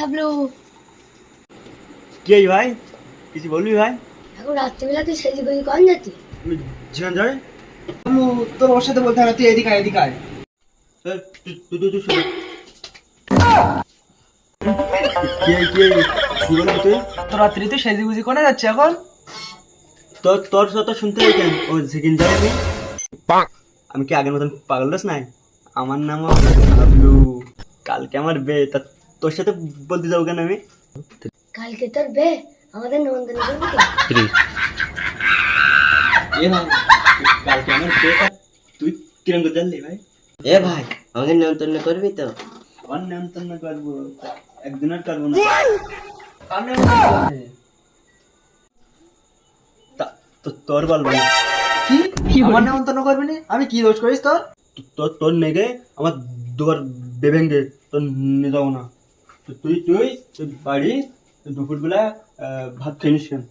হাবলু, কি ভাই, কিছু বলবি ভাই? এখন রাত্রিবেলা তুই সেজি গুজি কন যাতি? জিনান যাবে? তোর ওর সাথে বলতে হবে না, তুই এদিকে আয়, এদিকে আয়। তুই কি বলবি তুই? তো রাত্রি তুই সেজেগুজি কোনে যাচ্ছে এখন? তোর সাথে শুনতে পাই কেন? ও সেকেন্ড যাবে আমি? আমি কি আগের মতন পাগল দোষ নাই? আমার নাম হাবলু। কালকে আমার বে, তা তোর সাথে বলতে যাবো কেন আমি? কালকে তোর বে, আমাদের নিমন্ত্রণ করবি তো? এ ভাই, কালকে আমার বে, তা তুই কিরম করে জানলি ভাই? এ ভাই, আমাকে নিমন্ত্রণ করবি তো? আমার নেমন্তন্ন করবো, একদিন আর করবো না। আমি বলছি। তোর বল ভাই, কি আমার নেমন্তন্ন করবি না? আমি কি দোষ করিস তোর? তোর নেগে আমার দুবার বেভেঙ্গে তোর নিয়ে যাবো না। তুই তুই তুই বাড়ি দুপুরবেলা ভাত খেয়ে নিস কেন?